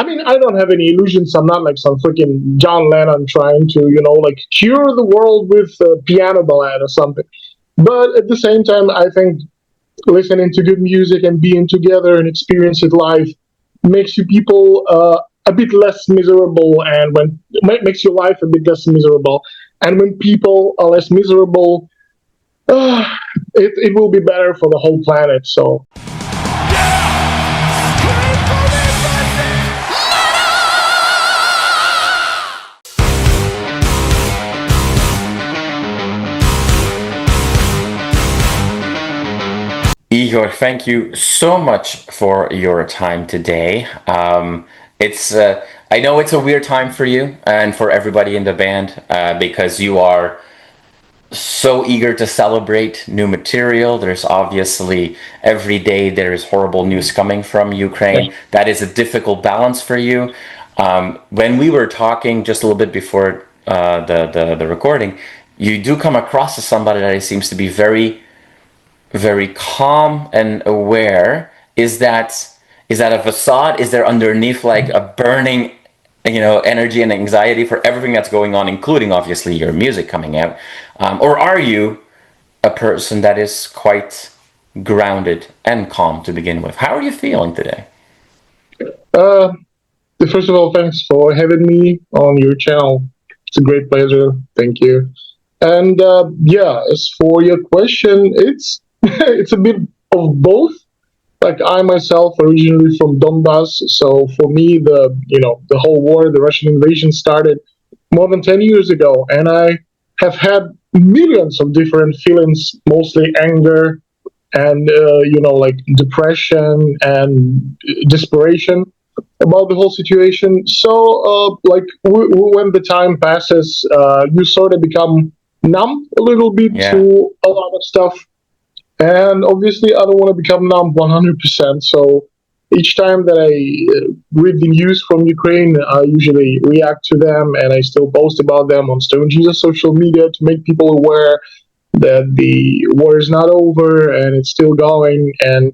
I mean, I don't have any illusions. I'm not like some freaking John Lennon trying to, like cure the world with a piano ballad or something. But at the same time, I think listening to good music and being together and experience it live makes you people a bit less miserable, and makes your life a bit less miserable. And when people are less miserable, uh, it will be better for the whole planet. So Igor, thank you so much for your time today. It's I know it's a weird time for you and for everybody in the band because you are so eager to celebrate new material. There's obviously every day there is horrible news coming from Ukraine. That is a difficult balance for you. When we were talking just a little bit before the recording, you do come across as somebody that seems to be very calm and aware. Is that a facade? Is there underneath like a burning, energy and anxiety for everything that's going on, including obviously your music coming out? Or are you a person that is quite grounded and calm to begin with? How are you feeling today? uh, first of all, thanks for having me on your channel. It's a great pleasure. Thank you. And yeah, as for your question, it's it's a bit of both. Like I myself originally from Donbass, so for me the whole war, the Russian invasion started more than 10 years ago, and I have had millions of different feelings, mostly anger and like depression and desperation about the whole situation. So like when the time passes, you sort of become numb a little bit Yeah. to a lot of stuff, and obviously, I don't want to become numb 100%. So each time that I read the news from Ukraine, I usually react to them, and I still post about them on Stone Jesus social media to make people aware that the war is not over and it's still going. And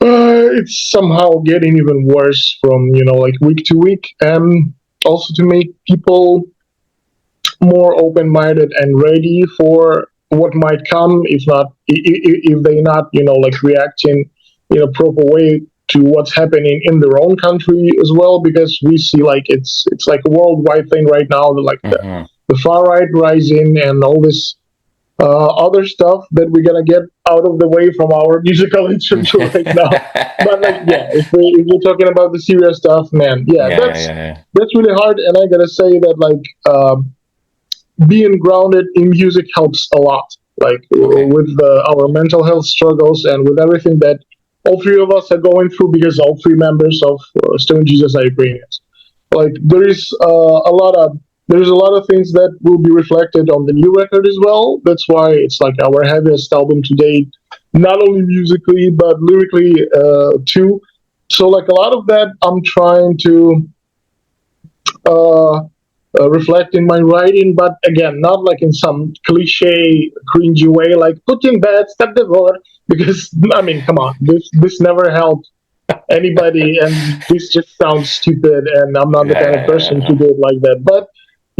it's somehow getting even worse from, like week to week. And also to make people more open-minded and ready for what might come if not if they not like reacting in a proper way to what's happening in their own country as well, because we see like it's like a worldwide thing right now, like Hmm. the far right rising and all this other stuff that we're gonna get out of the way from our musical interview right now. But like, yeah, if we're talking about the serious stuff, man, yeah, Yeah, yeah, that's yeah, yeah. that's really hard. And I gotta say that like being grounded in music helps a lot. Like Okay. with our mental health struggles and with everything that all three of us are going through, because all three members of Stone Jesus are Ukrainians. Like there's a lot of things that will be reflected on the new record as well. That's why it's like our heaviest album to date, not only musically but lyrically too. So like a lot of that, I'm trying to uh, reflect in my writing, but again, not like in some cliche, cringy way, like put in bed, step the word. Because I mean, come on, this never helped anybody, and this just sounds stupid. And I'm not the Yeah, kind of yeah, yeah, person to yeah. do it like that. But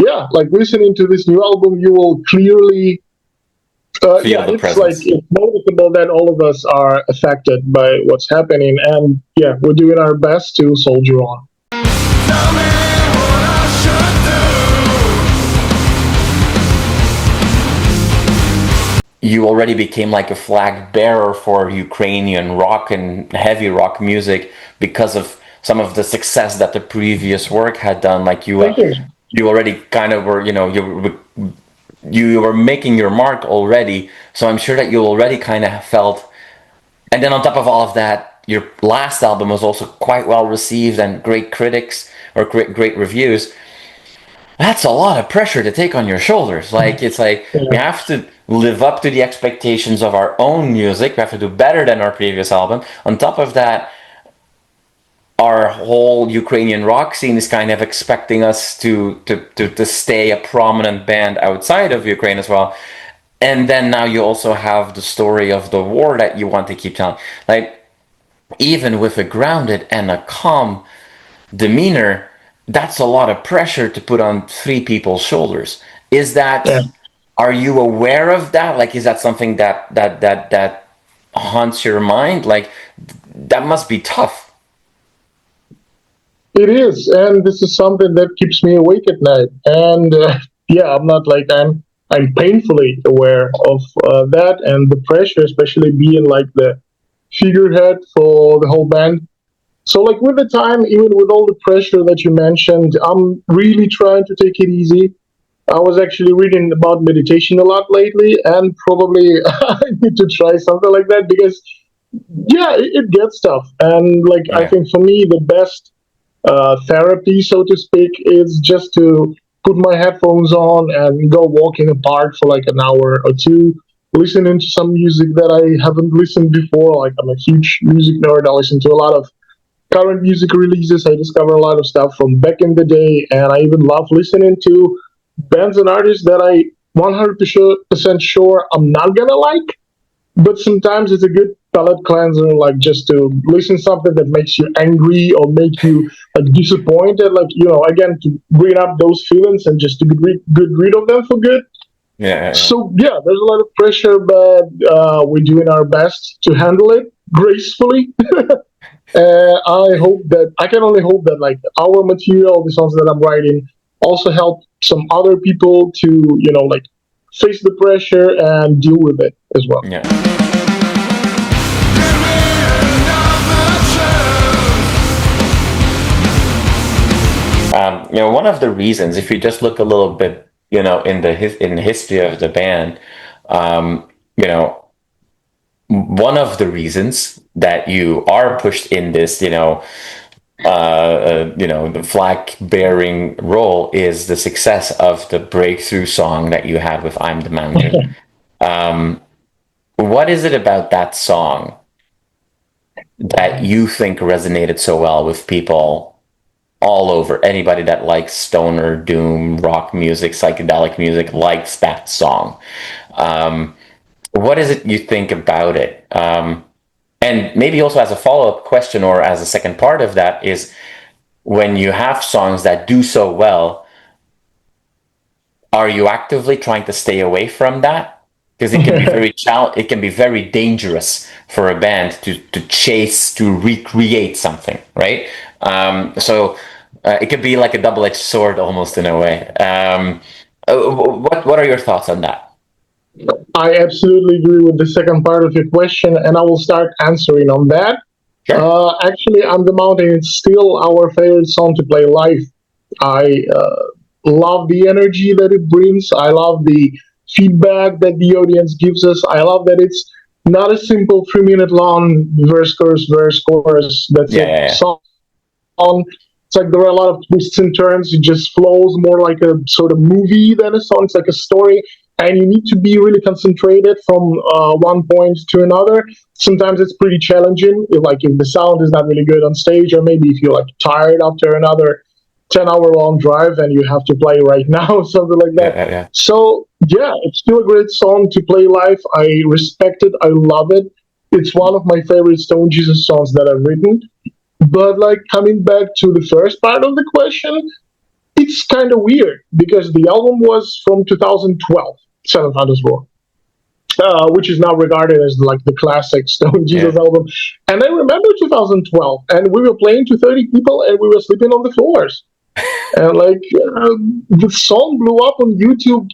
yeah, like listening to this new album, you will clearly, Feel yeah, the it's like presence. it's noticeable that all of us are affected by what's happening, and yeah, we're doing our best to soldier on. Tell me what I should You already became like a flag bearer for Ukrainian rock and heavy rock music because of some of the success that the previous work had done. Like Thank you. you already kind of were, you were making your mark already. So I'm sure that you already kind of felt. And then on top of all of that, your last album was also quite well received and great critics or great reviews. That's a lot of pressure to take on your shoulders. Like it's like we Yeah. have to live up to the expectations of our own music. We have to do better than our previous album. On top of that, our whole Ukrainian rock scene is kind of expecting us to stay a prominent band outside of Ukraine as well. And then now you also have the story of the war that you want to keep telling. Like even with a grounded and a calm demeanor, that's a lot of pressure to put on three people's shoulders. Is Yeah. that, are you aware of that? Like, is that something that haunts your mind? Like, that must be tough. It is, and this is something that keeps me awake at night. And yeah, I'm not like I'm painfully aware of that and the pressure, especially being like the figurehead for the whole band. So, like with the time, even with all the pressure that you mentioned, I'm really trying to take it easy. I was actually reading about meditation a lot lately, and probably I need to try something like that because, yeah, it gets tough. And like I Yeah. think for me, the best therapy, so to speak, is just to put my headphones on and go walk in a park for like an hour or two, listening to some music that I haven't listened before. Like I'm a huge music nerd. I listen to a lot of current music releases. I discover a lot of stuff from back in the day, and I even love listening to bands and artists that I 100% sure I'm not gonna like, but sometimes it's a good palate cleanser, like just to listen something that makes you angry or make you like disappointed, like again to bring up those feelings and just to get rid of them for good. Yeah. So yeah, there's a lot of pressure, but we're doing our best to handle it gracefully. I hope that I can only hope that like our material, the songs that I'm writing, also help some other people to like face the pressure and deal with it as well. Yeah. Give me another chance. One of the reasons, if you just look a little bit, in the history of the band, you know, one of the reasons that you are pushed in this, the flag bearing role is the success of the breakthrough song that you had with "I'm the Mountain." What is it about that song that you think resonated so well with people all over? Anybody that likes stoner, doom, rock music, psychedelic music likes that song. What is it you think about it? And maybe also as a follow-up question or as a second part of that is, when you have songs that do so well, are you actively trying to stay away from that? Because it can be it can be very dangerous for a band to chase, to recreate something, right? So it could be like a double-edged sword almost in a way. What are your thoughts on that? I absolutely agree with the second part of your question, and I will start answering on that. Actually, "On the Mountain" is still our favorite song to play live. I love the energy that it brings. I love the feedback that the audience gives us. I love that it's not a simple 3 minute long verse, chorus. That's Yeah, it. yeah, yeah. Song. It's like there are a lot of twists and turns. It just flows more like a sort of movie than a song. It's like a story, and you need to be really concentrated from one point to another. Sometimes it's pretty challenging, if the sound is not really good on stage, or maybe if you're like tired after another 10-hour long drive and you have to play right now, something like that. Yeah. So yeah, it's still a great song to play live. I respect it. I love it. It's one of my favorite Stone Jesus songs that I've written. But like coming back to the first part of the question, it's kind of weird because the album was from 2012, Seven Thunders Roar, which is now regarded as like the classic Stone Jesus Yeah. album. And I remember 2012, and we were playing to 30 people, and we were sleeping on the floors. And like the song blew up on YouTube,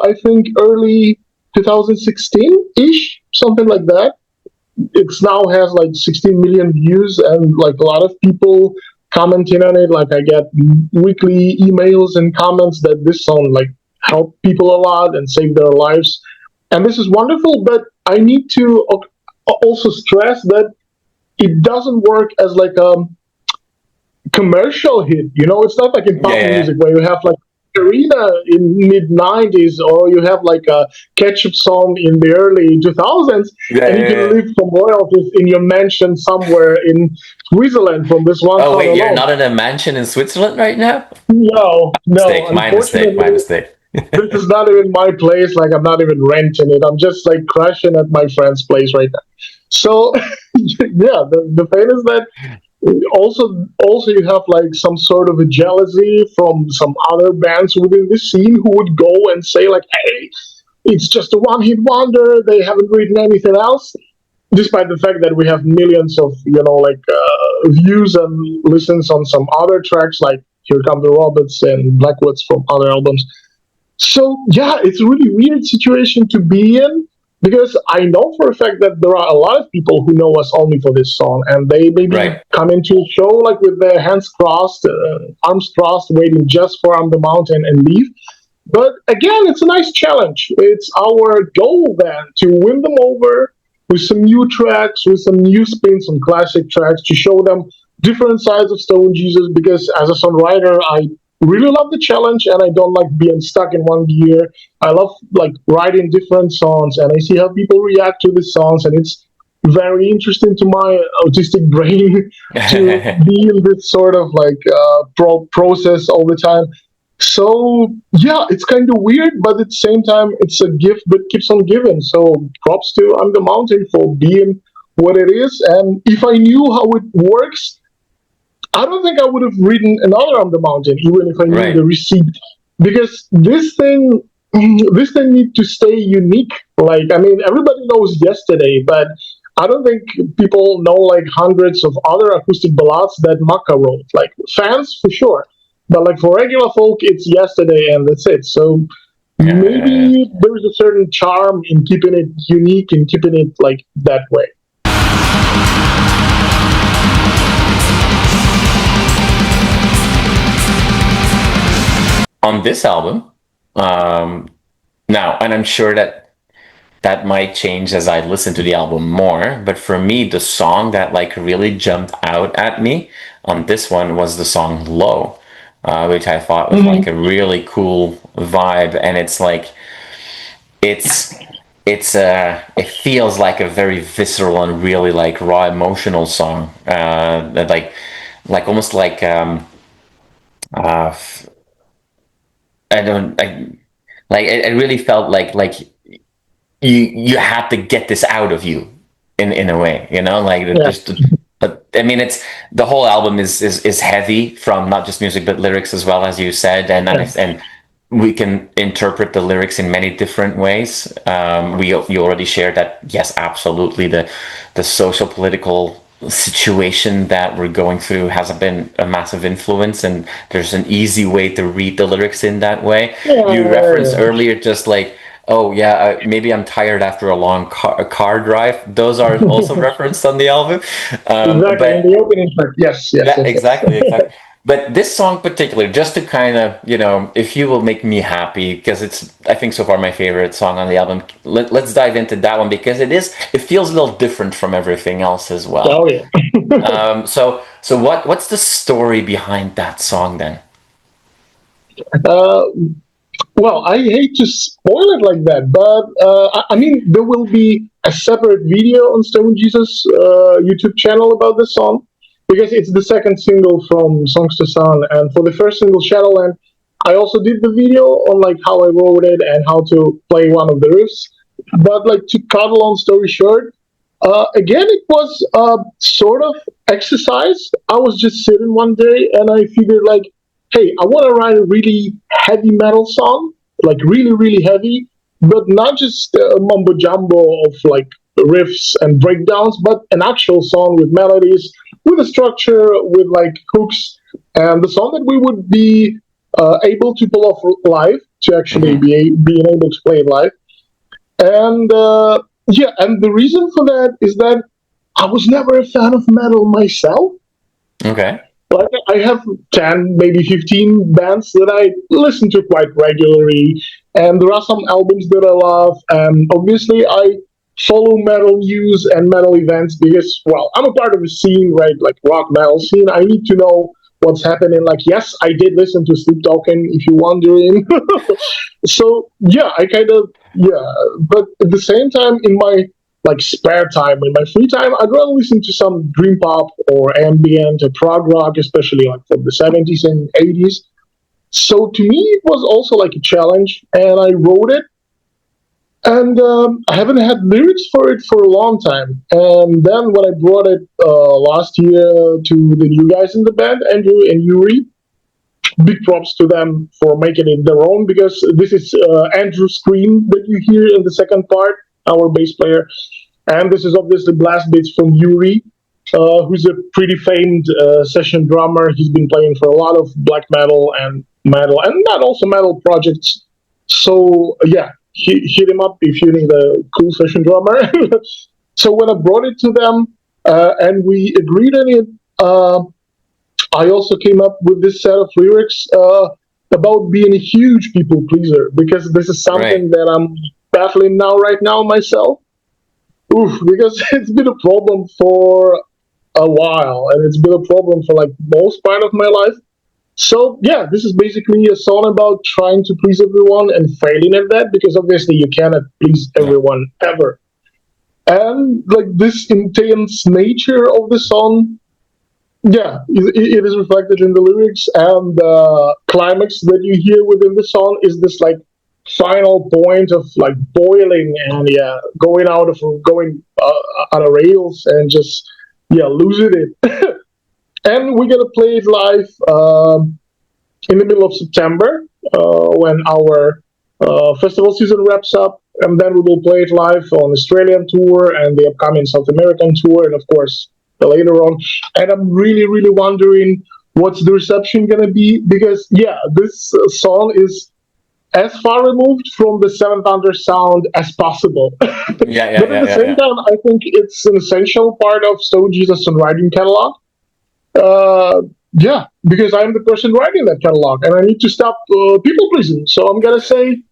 I think early 2016-ish, something like that. It's now has like 16 million views and like a lot of people commenting on it. Like I get weekly emails and comments that this song like helped people a lot and saved their lives, and this is wonderful. But I need to also stress that it doesn't work as like a commercial hit. It's not like in pop Yeah. music where you have like Arena in mid 90s, or you have like a ketchup song in the early 2000s, and you can live from royalties in your mansion somewhere in Switzerland from this one Oh song wait, you're alone. not in a mansion in Switzerland right now? No, My mistake. unfortunately, this is not even my place. Like I'm not even renting it. I'm just like crashing at my friend's place right now. So yeah, the thing is that also you have like some sort of a jealousy from some other bands within the scene who would go and say like, hey, it's just a one-hit wonder, they haven't written anything else, despite the fact that we have millions of views and listens on some other tracks like Here Come the Robots and Blackwoods from other albums. So yeah, it's a really weird situation to be in, because I know for a fact that there are a lot of people who know us only for this song, and they maybe Right. come into a show like with their hands crossed, arms crossed, waiting just for On the Mountain and leave. But again, it's a nice challenge. It's our goal then to win them over with some new tracks, with some new spins on classic tracks, to show them different sides of Stone Jesus. Because as a songwriter, I really love the challenge, and I don't like being stuck in one gear. I love like writing different songs, and I see how people react to the songs, and it's very interesting to my autistic brain to be in this sort of process all the time. So yeah, it's kind of weird, but at the same time, it's a gift that keeps on giving. So props to On the Mountain for being what it is. And if I knew how it works, I don't think I would have written another On the Mountain, even if I knew Right. the receipt, because this thing needs to stay unique. Like, I mean, everybody knows Yesterday, but I don't think people know like hundreds of other acoustic ballads that Maka wrote. Like fans for sure, but like for regular folk, it's Yesterday and that's it. So Yeah. maybe there's a certain charm in keeping it unique and keeping it like that way. On this album, now, and I'm sure that might change as I listen to the album more, but for me, the song that like really jumped out at me on this one was the song Low, which I thought was like a really cool vibe. And it's like, it's, it feels like a very visceral and really like raw emotional song, that like almost like, uh, I don't, like it really felt like you had to get this out of you in a way, you know, like Yeah. just. But I mean, it's the whole album is heavy from not just music but lyrics as well, as you said, and we can interpret the lyrics in many different ways. You already shared that, yes, absolutely, the social political situation that we're going through has been a massive influence, and there's an easy way to read the lyrics in that way. You referenced Yeah. earlier just like, oh yeah, maybe I'm tired after a long car drive. Those are also referenced on the album. Exactly. In But the opening track. Yes, yes, yeah, yes, exactly, yes. exactly. But this song particularly, just to kind of, you know, if you will make me happy, because it's, I think so far my favorite song on the album. Let's dive into that one, because it feels a little different from everything else as well. Oh yeah. So what's the story behind that song then? Uh, well, I hate to spoil it like that, but I mean, there will be a separate video on Stone Jesus YouTube channel about this song, because it's the second single from Songs to Sun, and for the first single, Shadowland, I also did the video on like how I wrote it and how to play one of the riffs. But like, to cut a long story short, again, it was sort of exercise. I was just sitting one day and I figured like, hey, I want to write a really heavy metal song, like really, really heavy, but not just mumbo jumbo of like riffs and breakdowns, but an actual song with melodies, with a structure, with like hooks, and the song that we would be able to pull off live, to actually Hmm. being able to play it live. And yeah, and the reason for that is that I was never a fan of metal myself. Okay. Like, I have 10, maybe 15 bands that I listen to quite regularly, and there are some albums that I love. And obviously, I follow metal news and metal events because, well, I'm a part of a scene, right? Like rock metal scene. I need to know what's happening. Like, yes, I did listen to Sleep Talking, if you're wondering. So yeah, I kind of, yeah, but at the same time, in my like spare time, in my free time, I'd rather listen to some dream pop or ambient or prog rock, especially like from the 70s and 80s. So to me, it was also like a challenge, and I wrote it And I haven't had lyrics for it for a long time. And then when I brought it last year to the new guys in the band, Andrew and Yuri, big props to them for making it their own, because this is Andrew's scream that you hear in the second part, our bass player. And this is obviously blast beats from Yuri, who's a pretty famed session drummer. He's been playing for a lot of black metal, and not also metal projects. So yeah, hit him up if you need a cool session drummer. So when I brought it to them and we agreed on it, I also came up with this set of lyrics about being a huge people pleaser, because this is Right. something that I'm battling now, right now, myself. Oof, because it's been a problem for a while, and it's been a problem for like most part of my life. So yeah, this is basically a song about trying to please everyone and failing at that, because obviously you cannot please Yeah. everyone ever. And like this intense nature of the song, yeah, it is reflected in the lyrics, and the climax that you hear within the song is this like final point of like boiling and yeah, going on a rails and just yeah, losing it. And we're gonna play it live in the middle of September when our festival season wraps up, and then we will play it live on Australian tour and the upcoming South American tour, and of course later on. And I'm really, really wondering what's the reception gonna be, because yeah, this song is as far removed from the Seventh Under sound as possible. Yeah, yeah, But at yeah, the yeah, same yeah. time, I think it's an essential part of Stone Jesus' songwriting catalog. Uh, yeah, because I'm the person writing that catalog, and I need to stop people pleasing. So I'm gonna say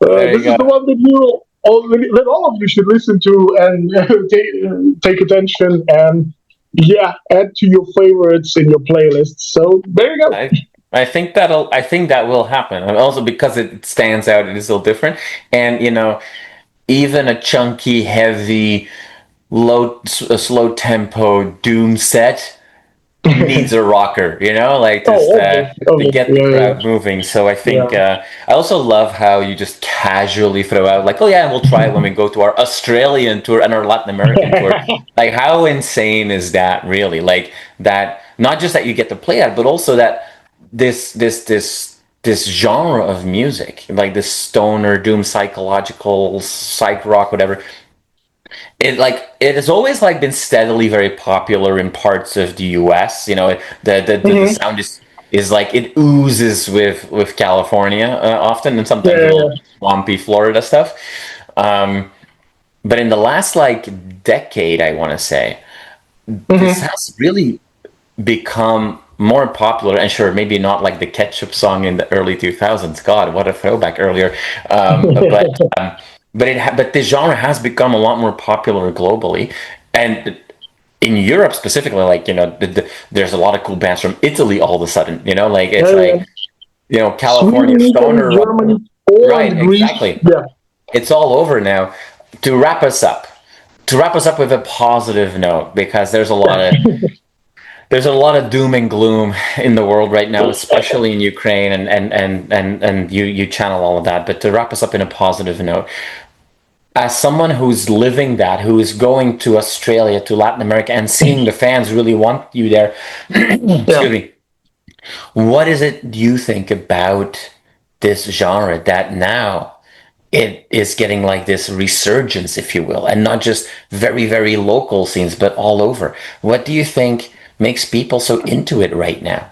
There you this is go. the one that all of you should listen to and take attention and yeah, add to your favorites in your playlist. So there you go. I think that will happen. And also because it stands out, it is still different. And even a chunky, heavy, slow tempo doom set needs a rocker, like just Oh, obviously, to obviously, get the yeah, crowd moving. So I think yeah, I also love how you just casually throw out like, oh yeah, we'll try it when we go to our Australian tour and our Latin American tour. yeah. Like, how insane is that, really? Like that, not just that you get to play that, but also that this genre of music, like this stoner, doom, psychological, psych rock, whatever, it has always like been steadily very popular in parts of the U.S. The Hmm. sound is like it oozes with California often, and sometimes a Yeah, little swampy Florida stuff. Um, but in the last like decade, I want to say this hmm. has really become more popular. And sure, maybe not like the ketchup song in the early 2000s. God, what a throwback earlier. But the genre has become a lot more popular globally, and in Europe specifically, like there's a lot of cool bands from Italy all of a sudden. Like Yeah, it's yeah. like California Sweden, Italy, stoner rock. Germany, Right, Poland, Greece. exactly. Yeah. It's all over now. To wrap us up, with a positive note, because there's a lot of doom and gloom in the world right now, especially in Ukraine, and you channel all of that. But to wrap us up in a positive note, as someone who's living that, who is going to Australia, to Latin America, and seeing the fans really want you there, Yeah. excuse me, what is it you think about this genre that now it is getting like this resurgence, if you will, and not just very, very local scenes, but all over? What do you think makes people so into it right now?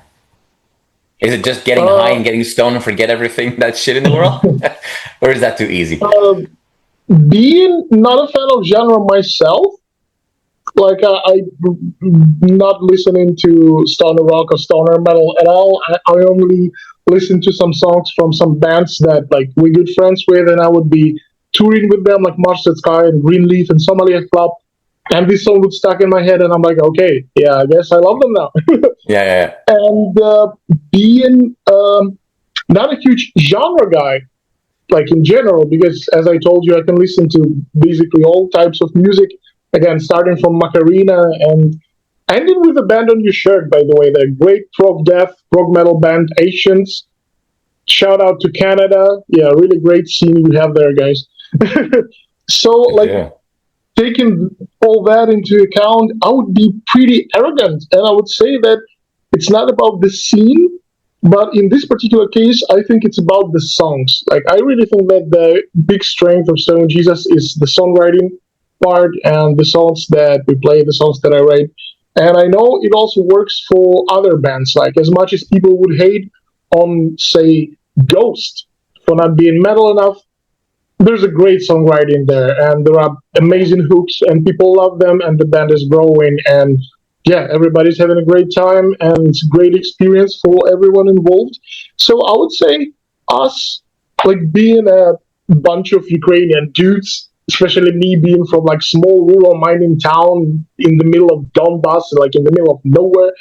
Is it just getting high Uh, and getting stoned and forget everything that shit in the world? Or is that too easy? uh, Being not a fan of genre myself, like I not listening to stoner rock or stoner metal at all. I only listen to some songs from some bands that like we're good friends with, and I would be touring with them, like Mustard Sky and Greenleaf and Somalia Club. And this song would stuck in my head, and I'm like, okay, yeah, I guess I love them now. Yeah, yeah, And being not a huge genre guy, like in general, because as I told you, I can listen to basically all types of music. Again, starting from Macarena and ending with a band on your shirt, by the way, the great prog death, prog metal band Asians. Shout out to Canada. Yeah, really great scene you have there, guys. So, like, Yeah. taking all that into account, I would be pretty arrogant, and I would say that it's not about the scene, but in this particular case, I think it's about the songs. Like, I really think that the big strength of Stone Jesus is the songwriting part and the songs that we play, the songs that I write. And I know it also works for other bands. Like, as much as people would hate on, say, Ghost for not being metal enough, there's a great songwriting there, and there are amazing hooks, and people love them, and the band is growing, and yeah, everybody's having a great time, and it's a great experience for everyone involved. So I would say us, like being a bunch of Ukrainian dudes, especially me being from like small rural mining town in the middle of Donbass, like in the middle of nowhere,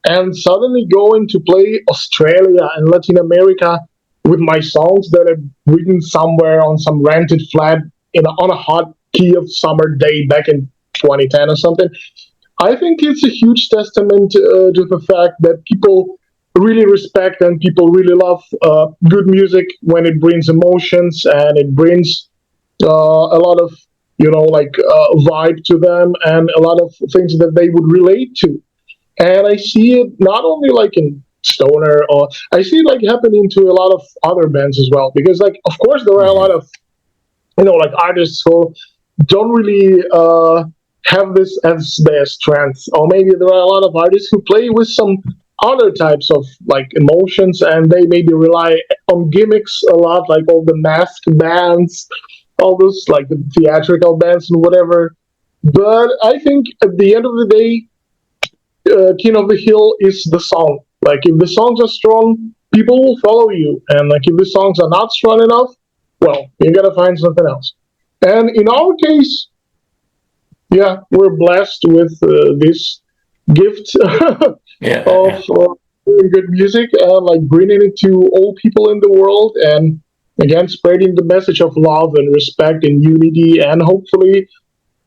and suddenly going to play Australia and Latin America with my songs that I've written somewhere on some rented flat on a hot key of summer day back in 2010 or something. I think it's a huge testament to the fact that people really respect and people really love good music when it brings emotions and it brings a lot of vibe to them and a lot of things that they would relate to. And I see it not only like in stoner, or I see it like happening to a lot of other bands as well, because like of course there are a lot Hmm. of like artists who don't really have this as their strength, or maybe there are a lot of artists who play with some other types of like emotions, and they maybe rely on gimmicks a lot, like all the masked bands, all those like the theatrical bands and whatever. But I think at the end of the day, king of the hill is the song. Like if the songs are strong, people will follow you, and like if the songs are not strong enough, well, you gotta find something else. And in our case, yeah, we're blessed with this gift Yeah. of Yeah. doing good music and like bringing it to all people in the world, and again spreading the message of love and respect and unity, and hopefully,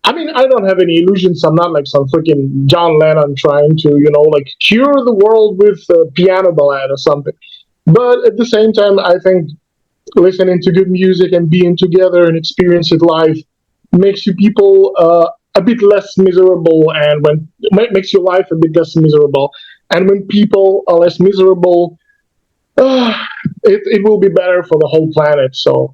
I mean, I don't have any illusions. I'm not like some freaking John Lennon trying to, like cure the world with a piano ballad or something. But at the same time, I think listening to good music and being together and experiencing life makes you people a bit less miserable, and makes your life a bit less miserable. And when people are less miserable, uh, it will be better for the whole planet. So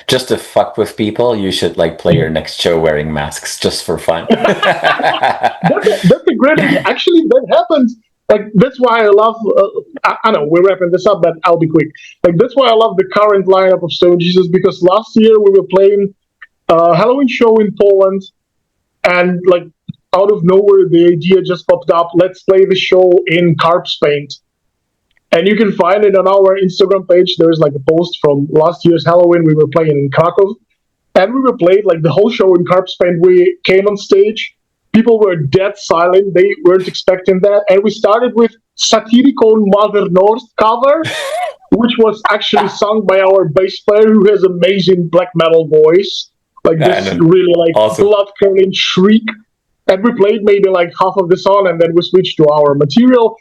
Just to fuck with people, you should like play your next show wearing masks just for fun. that's a great idea. Actually, that happens. Like that's why I love. I know we're wrapping this up, but I'll be quick. Like that's why I love the current lineup of Stone Jesus, because last year we were playing a Halloween show in Poland, and like out of nowhere the idea just popped up. Let's play the show in Carp's Paint, and you can find it on our Instagram page. There's like a post from last year's Halloween. We were playing in Krakow, and we were played like the whole show in Carp Spain. We came on stage, people were dead silent, they weren't expecting that, and we started with Satirical Mother North cover, which was actually sung by our bass player who has amazing black metal voice, like this And really like awesome. blood curdling shriek. And we played maybe like half of the song, and then we switched to our material,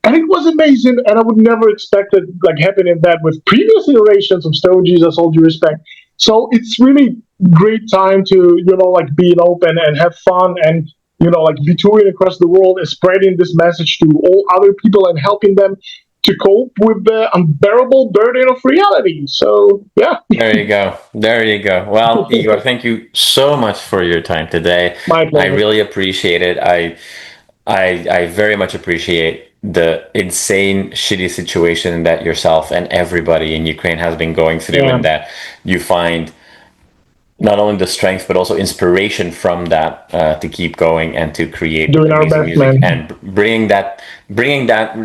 and it was amazing. And I would never expect it like happening that with previous iterations of Stone Jesus, all due respect. So it's really great time to like being open and have fun, and like be touring across the world and spreading this message to all other people and helping them to cope with the unbearable burden of reality. So yeah. There you go. There you go. Well, Igor, thank you so much for your time today. My I pleasure. really appreciate it. I very much appreciate the insane, shitty situation that yourself and everybody in Ukraine has been going through, Yeah, and that you find not only the strength but also inspiration from that to keep going and to create doing our amazing best, music, man. and bringing that,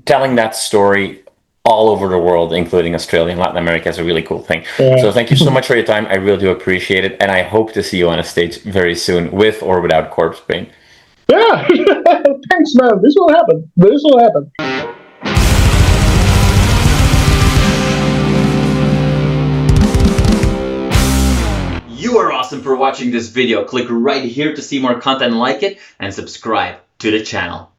telling that story all over the world, including Australia and Latin America, is a really cool thing. Yeah. So thank you so much for your time. I really do appreciate it, and I hope to see you on a stage very soon, with or without corpse paint. Yeah. Thanks, man. This will happen. This will happen. You are awesome for watching this video. Click right here to see more content like it and subscribe to the channel.